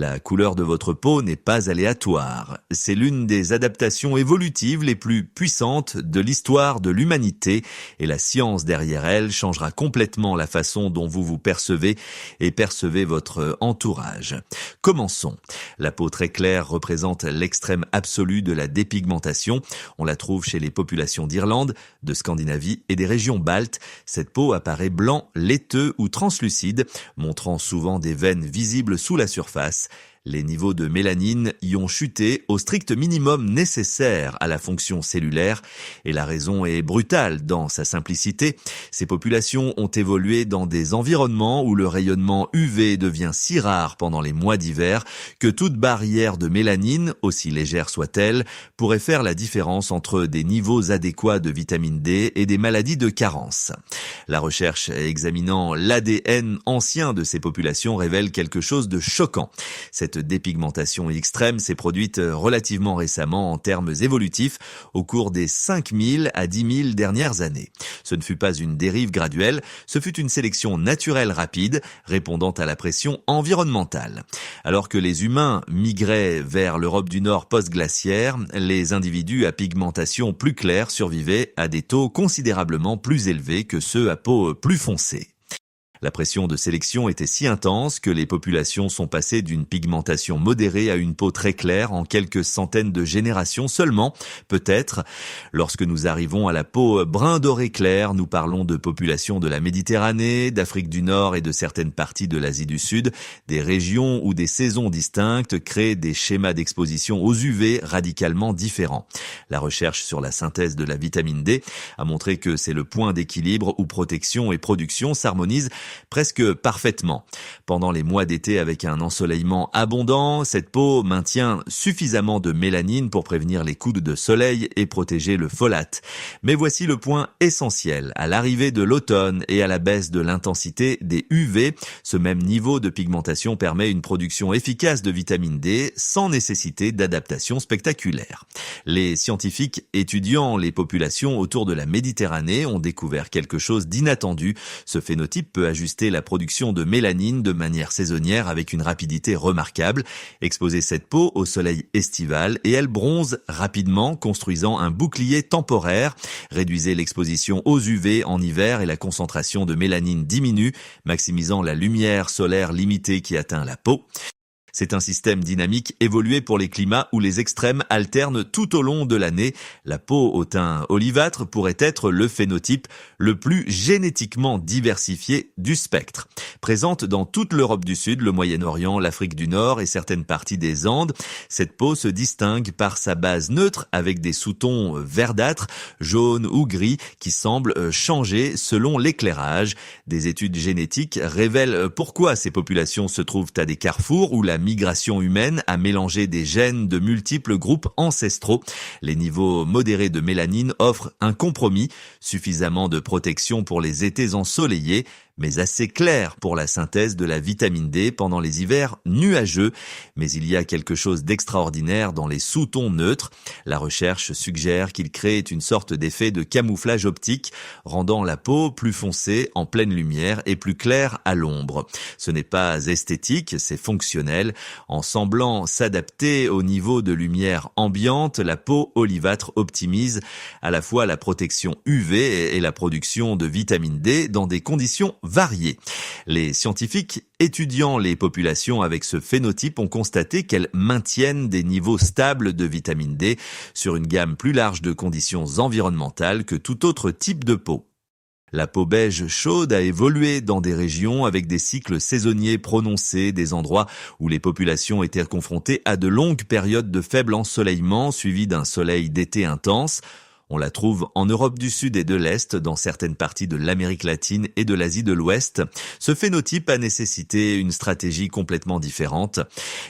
La couleur de votre peau n'est pas aléatoire. C'est l'une des adaptations évolutives les plus puissantes de l'histoire de l'humanité et la science derrière elle changera complètement la façon dont vous vous percevez et percevez votre entourage. Commençons. La peau très claire représente l'extrême absolu de la dépigmentation. On la trouve chez les populations d'Irlande, de Scandinavie et des régions baltes. Cette peau apparaît blanc, laiteux ou translucide, montrant souvent des veines visibles sous la surface. Les niveaux de mélanine y ont chuté au strict minimum nécessaire à la fonction cellulaire et la raison est brutale dans sa simplicité. Ces populations ont évolué dans des environnements où le rayonnement UV devient si rare pendant les mois d'hiver que toute barrière de mélanine, aussi légère soit-elle, pourrait faire la différence entre des niveaux adéquats de vitamine D et des maladies de carence. La recherche examinant l'ADN ancien de ces populations révèle quelque chose de choquant. Cette dépigmentation extrême s'est produite relativement récemment en termes évolutifs au cours des 5000 à 10 000 dernières années. Ce ne fut pas une dérive graduelle, ce fut une sélection naturelle rapide répondant à la pression environnementale. Alors que les humains migraient vers l'Europe du Nord post-glaciaire, les individus à pigmentation plus claire survivaient à des taux considérablement plus élevés que ceux à peau plus foncée. La pression de sélection était si intense que les populations sont passées d'une pigmentation modérée à une peau très claire en quelques centaines de générations seulement. Peut-être, lorsque nous arrivons à la peau brun doré clair, nous parlons de populations de la Méditerranée, d'Afrique du Nord et de certaines parties de l'Asie du Sud. Des régions ou des saisons distinctes créent des schémas d'exposition aux UV radicalement différents. La recherche sur la synthèse de la vitamine D a montré que c'est le point d'équilibre où protection et production s'harmonisent presque parfaitement. Pendant les mois d'été avec un ensoleillement abondant, cette peau maintient suffisamment de mélanine pour prévenir les coups de soleil et protéger le folate. Mais voici le point essentiel. À l'arrivée de l'automne et à la baisse de l'intensité des UV, ce même niveau de pigmentation permet une production efficace de vitamine D sans nécessité d'adaptation spectaculaire. Les scientifiques étudiant les populations autour de la Méditerranée ont découvert quelque chose d'inattendu. Ce phénotype peut ajuster la production de mélanine de manière saisonnière avec une rapidité remarquable. Exposez cette peau au soleil estival et elle bronze rapidement, construisant un bouclier temporaire. Réduisez l'exposition aux UV en hiver et la concentration de mélanine diminue, maximisant la lumière solaire limitée qui atteint la peau. C'est un système dynamique évolué pour les climats où les extrêmes alternent tout au long de l'année. La peau au teint olivâtre pourrait être le phénotype le plus génétiquement diversifié du spectre. Présente dans toute l'Europe du Sud, le Moyen-Orient, l'Afrique du Nord et certaines parties des Andes, cette peau se distingue par sa base neutre avec des sous-tons verdâtres, jaunes ou gris qui semblent changer selon l'éclairage. Des études génétiques révèlent pourquoi ces populations se trouvent à des carrefours où la migration humaine a mélangé des gènes de multiples groupes ancestraux. Les niveaux modérés de mélanine offrent un compromis, suffisamment de protection pour les étés ensoleillés, mais assez clair pour la synthèse de la vitamine D pendant les hivers nuageux. Mais il y a quelque chose d'extraordinaire dans les sous-tons neutres. La recherche suggère qu'ils créent une sorte d'effet de camouflage optique, rendant la peau plus foncée en pleine lumière et plus claire à l'ombre. Ce n'est pas esthétique, c'est fonctionnel. En semblant s'adapter au niveau de lumière ambiante, la peau olivâtre optimise à la fois la protection UV et la production de vitamine D dans des conditions variées. Les scientifiques étudiant les populations avec ce phénotype ont constaté qu'elles maintiennent des niveaux stables de vitamine D sur une gamme plus large de conditions environnementales que tout autre type de peau. La peau beige chaude a évolué dans des régions avec des cycles saisonniers prononcés, des endroits où les populations étaient confrontées à de longues périodes de faible ensoleillement suivies d'un soleil d'été intense. On la trouve en Europe du Sud et de l'Est, dans certaines parties de l'Amérique latine et de l'Asie de l'Ouest. Ce phénotype a nécessité une stratégie complètement différente.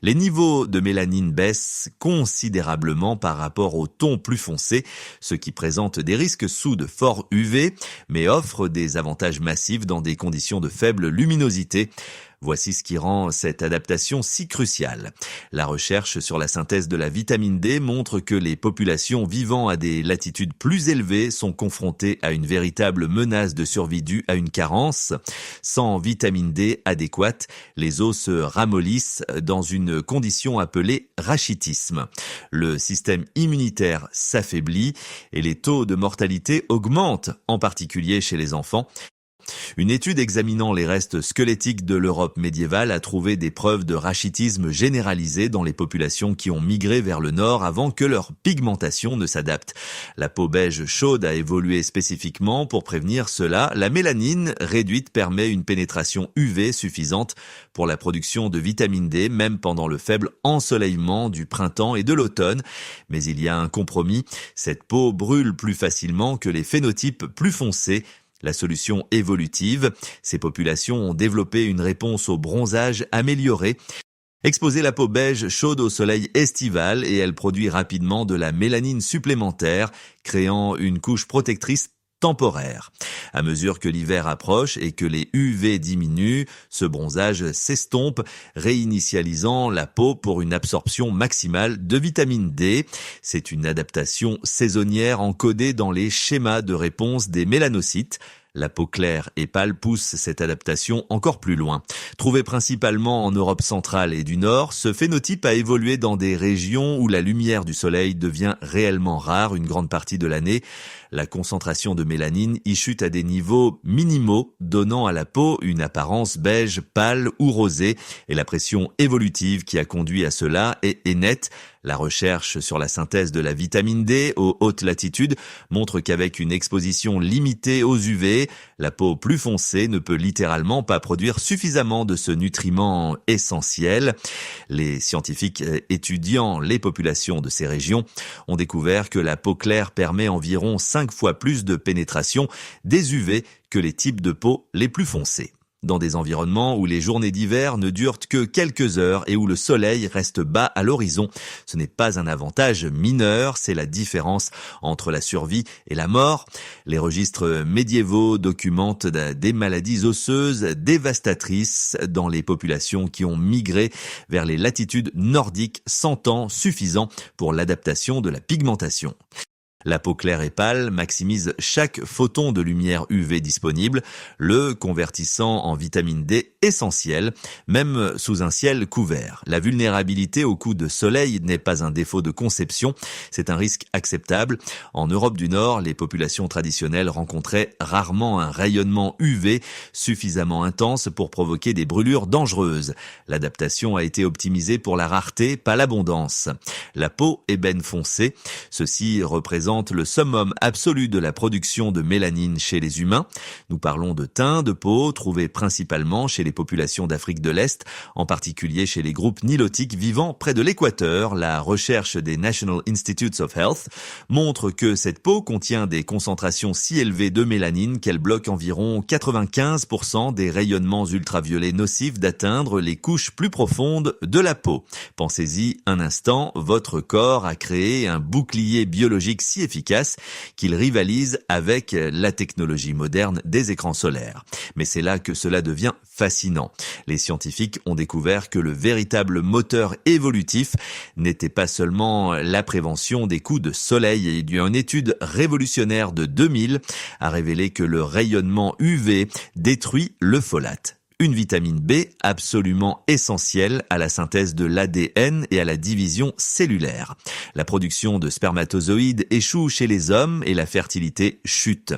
Les niveaux de mélanine baissent considérablement par rapport aux tons plus foncés, ce qui présente des risques sous de forts UV, mais offre des avantages massifs dans des conditions de faible luminosité. Voici ce qui rend cette adaptation si cruciale. La recherche sur la synthèse de la vitamine D montre que les populations vivant à des latitudes plus élevées sont confrontées à une véritable menace de survie due à une carence. Sans vitamine D adéquate, les os se ramollissent dans une condition appelée rachitisme. Le système immunitaire s'affaiblit et les taux de mortalité augmentent, en particulier chez les enfants. Une étude examinant les restes squelettiques de l'Europe médiévale a trouvé des preuves de rachitisme généralisé dans les populations qui ont migré vers le nord avant que leur pigmentation ne s'adapte. La peau beige chaude a évolué spécifiquement pour prévenir cela. La mélanine réduite permet une pénétration UV suffisante pour la production de vitamine D, même pendant le faible ensoleillement du printemps et de l'automne. Mais il y a un compromis. Cette peau brûle plus facilement que les phénotypes plus foncés. La solution évolutive, ces populations ont développé une réponse au bronzage amélioré. Exposer la peau beige chaude au soleil estival et elle produit rapidement de la mélanine supplémentaire, créant une couche protectrice temporaire. À mesure que l'hiver approche et que les UV diminuent, ce bronzage s'estompe, réinitialisant la peau pour une absorption maximale de vitamine D. C'est une adaptation saisonnière encodée dans les schémas de réponse des mélanocytes. La peau claire et pâle pousse cette adaptation encore plus loin. Trouvé principalement en Europe centrale et du Nord, ce phénotype a évolué dans des régions où la lumière du soleil devient réellement rare une grande partie de l'année. La concentration de mélanine y chute à des niveaux minimaux, donnant à la peau une apparence beige, pâle ou rosée. Et la pression évolutive qui a conduit à cela est nette. La recherche sur la synthèse de la vitamine D aux hautes latitudes montre qu'avec une exposition limitée aux UV, la peau plus foncée ne peut littéralement pas produire suffisamment de ce nutriment essentiel. Les scientifiques étudiant les populations de ces régions ont découvert que la peau claire permet environ 5 fois plus de pénétration des UV que les types de peau les plus foncés. Dans des environnements où les journées d'hiver ne durent que quelques heures et où le soleil reste bas à l'horizon, ce n'est pas un avantage mineur, c'est la différence entre la survie et la mort. Les registres médiévaux documentent des maladies osseuses dévastatrices dans les populations qui ont migré vers les latitudes nordiques sans temps suffisant pour l'adaptation de la pigmentation. La peau claire et pâle maximise chaque photon de lumière UV disponible, le convertissant en vitamine D essentielle, même sous un ciel couvert. La vulnérabilité aux coups de soleil n'est pas un défaut de conception, c'est un risque acceptable. En Europe du Nord, les populations traditionnelles rencontraient rarement un rayonnement UV suffisamment intense pour provoquer des brûlures dangereuses. L'adaptation a été optimisée pour la rareté, pas l'abondance. La peau ébène foncée, ceci représente le summum absolu de la production de mélanine chez les humains. Nous parlons de teint de peau trouvé principalement chez les populations d'Afrique de l'Est, en particulier chez les groupes nilotiques vivant près de l'équateur. La recherche des National Institutes of Health montre que cette peau contient des concentrations si élevées de mélanine qu'elle bloque environ 95% des rayonnements ultraviolets nocifs d'atteindre les couches plus profondes de la peau. Pensez-y un instant, votre corps a créé un bouclier biologique si efficace qu'il rivalise avec la technologie moderne des écrans solaires. Mais c'est là que cela devient fascinant. Les scientifiques ont découvert que le véritable moteur évolutif n'était pas seulement la prévention des coups de soleil. Une étude révolutionnaire de 2000 a révélé que le rayonnement UV détruit le folate. Une vitamine B absolument essentielle à la synthèse de l'ADN et à la division cellulaire. La production de spermatozoïdes échoue chez les hommes et la fertilité chute.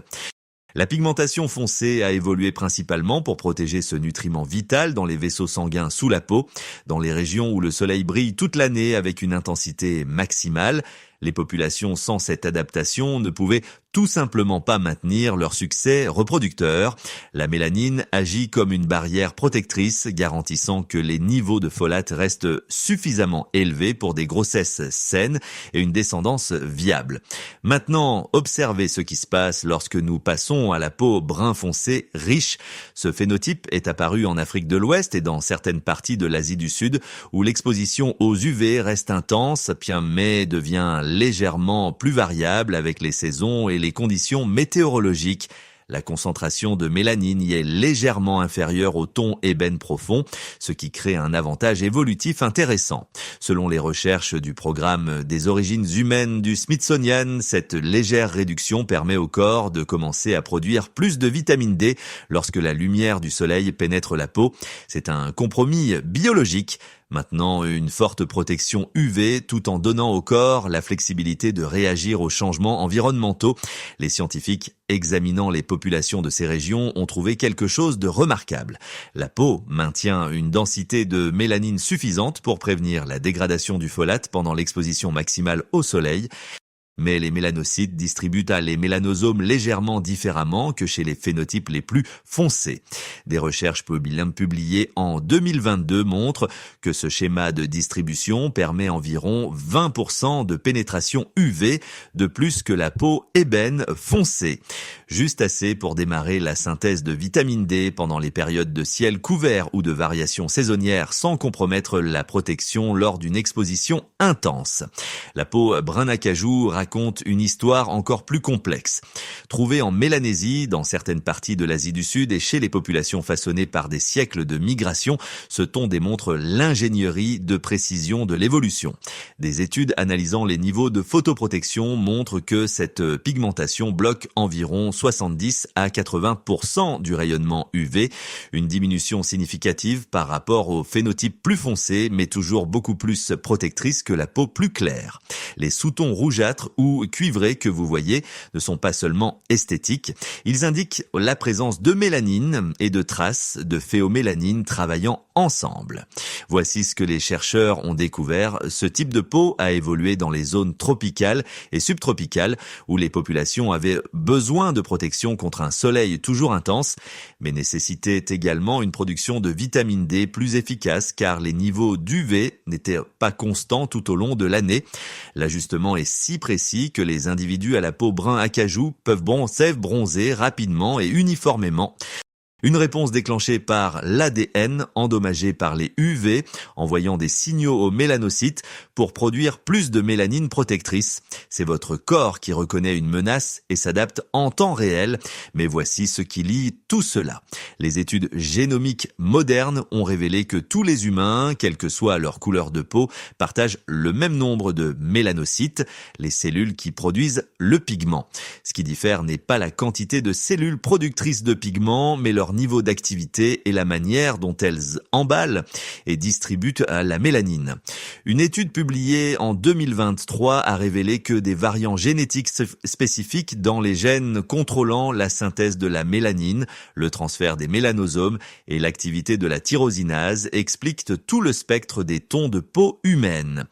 La pigmentation foncée a évolué principalement pour protéger ce nutriment vital dans les vaisseaux sanguins sous la peau. Dans les régions où le soleil brille toute l'année avec une intensité maximale, les populations sans cette adaptation ne pouvaient tout simplement pas maintenir leur succès reproducteur. La mélanine agit comme une barrière protectrice, garantissant que les niveaux de folate restent suffisamment élevés pour des grossesses saines et une descendance viable. Maintenant, observez ce qui se passe lorsque nous passons à la peau brun foncé riche. Ce phénotype est apparu en Afrique de l'Ouest et dans certaines parties de l'Asie du Sud, où l'exposition aux UV reste intense, mais devient légèrement plus variable avec les saisons et les conditions météorologiques. La concentration de mélanine y est légèrement inférieure au ton ébène profond, ce qui crée un avantage évolutif intéressant. Selon les recherches du programme des origines humaines du Smithsonian, cette légère réduction permet au corps de commencer à produire plus de vitamine D lorsque la lumière du soleil pénètre la peau. C'est un compromis biologique. Maintenant, une forte protection UV tout en donnant au corps la flexibilité de réagir aux changements environnementaux. Les scientifiques examinant les populations de ces régions ont trouvé quelque chose de remarquable. La peau maintient une densité de mélanine suffisante pour prévenir la dégradation du folate pendant l'exposition maximale au soleil. Mais les mélanocytes distribuent les mélanosomes légèrement différemment que chez les phénotypes les plus foncés. Des recherches publiées en 2022 montrent que ce schéma de distribution permet environ 20% de pénétration UV de plus que la peau ébène foncée. Juste assez pour démarrer la synthèse de vitamine D pendant les périodes de ciel couvert ou de variations saisonnières sans compromettre la protection lors d'une exposition intense. La peau brun acajou raconte une histoire encore plus complexe. Trouvée en Mélanésie, dans certaines parties de l'Asie du Sud et chez les populations façonnées par des siècles de migration, ce ton démontre l'ingénierie de précision de l'évolution. Des études analysant les niveaux de photoprotection montrent que cette pigmentation bloque environ 70 à 80% du rayonnement UV, une diminution significative par rapport au phénotype plus foncé, mais toujours beaucoup plus protectrice que la peau plus claire. Les sous-tons rougeâtres ou cuivrés que vous voyez ne sont pas seulement esthétiques, ils indiquent la présence de mélanine et de traces de phéomélanine travaillant ensemble. Voici ce que les chercheurs ont découvert. Ce type de peau a évolué dans les zones tropicales et subtropicales où les populations avaient besoin de protection contre un soleil toujours intense, mais nécessitaient également une production de vitamine D plus efficace car les niveaux d'UV n'étaient pas constants tout au long de l'année. L'ajustement est si précis que les individus à la peau brun acajou peuvent bronzer rapidement et uniformément. Une réponse déclenchée par l'ADN endommagé par les UV, envoyant des signaux aux mélanocytes pour produire plus de mélanine protectrice. C'est votre corps qui reconnaît une menace et s'adapte en temps réel. Mais voici ce qui lie tout cela. Les études génomiques modernes ont révélé que tous les humains, quelle que soit leur couleur de peau, partagent le même nombre de mélanocytes, les cellules qui produisent le pigment. Ce qui diffère n'est pas la quantité de cellules productrices de pigments, mais leur niveau d'activité et la manière dont elles emballent et distribuent la mélanine. Une étude publiée en 2023 a révélé que des variants génétiques spécifiques dans les gènes contrôlant la synthèse de la mélanine, le transfert des mélanosomes et l'activité de la tyrosinase expliquent tout le spectre des tons de peau humaine.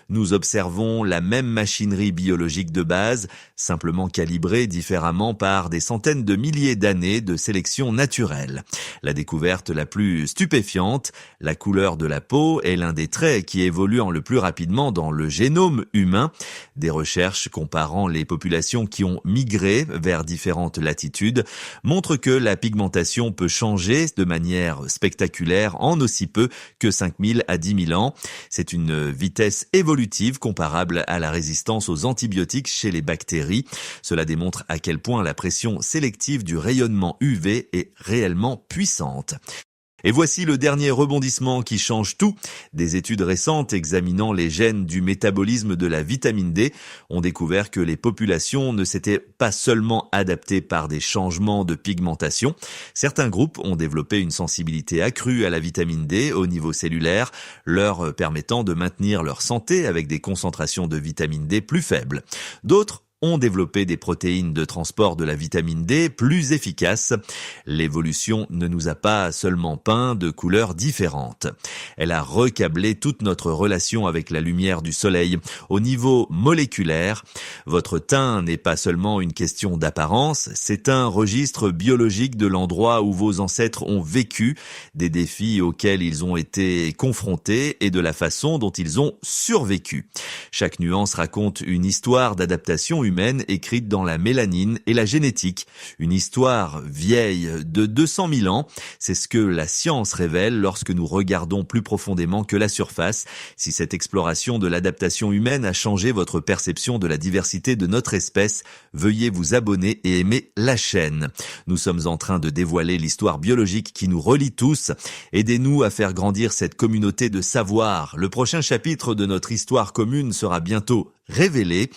Nous observons la même machinerie biologique de base, simplement calibrée différemment par des centaines de milliers d'années de sélection naturelle. La découverte la plus stupéfiante, la couleur de la peau est l'un des traits qui évoluent le plus rapidement dans le génome humain. Des recherches comparant les populations qui ont migré vers différentes latitudes montrent que la pigmentation peut changer de manière spectaculaire en aussi peu que 5000 à 10 000 ans. C'est une vitesse évolutive comparable à la résistance aux antibiotiques chez les bactéries. Cela démontre à quel point la pression sélective du rayonnement UV est réellement puissante. Et voici le dernier rebondissement qui change tout. Des études récentes examinant les gènes du métabolisme de la vitamine D ont découvert que les populations ne s'étaient pas seulement adaptées par des changements de pigmentation. Certains groupes ont développé une sensibilité accrue à la vitamine D au niveau cellulaire, leur permettant de maintenir leur santé avec des concentrations de vitamine D plus faibles. D'autres ont développé des protéines de transport de la vitamine D plus efficaces. L'évolution ne nous a pas seulement peint de couleurs différentes. Elle a recablé toute notre relation avec la lumière du soleil. Au niveau moléculaire, votre teint n'est pas seulement une question d'apparence, c'est un registre biologique de l'endroit où vos ancêtres ont vécu, des défis auxquels ils ont été confrontés et de la façon dont ils ont survécu. Chaque nuance raconte une histoire d'adaptation humaine humaine écrite dans la mélanine et la génétique. Une histoire vieille de 200 000 ans. C'est ce que la science révèle lorsque nous regardons plus profondément que la surface. Si cette exploration de l'adaptation humaine a changé votre perception de la diversité de notre espèce, veuillez vous abonner et aimer la chaîne. Nous sommes en train de dévoiler l'histoire biologique qui nous relie tous. Aidez-nous à faire grandir cette communauté de savoir. Le prochain chapitre de notre histoire commune sera bientôt révélé.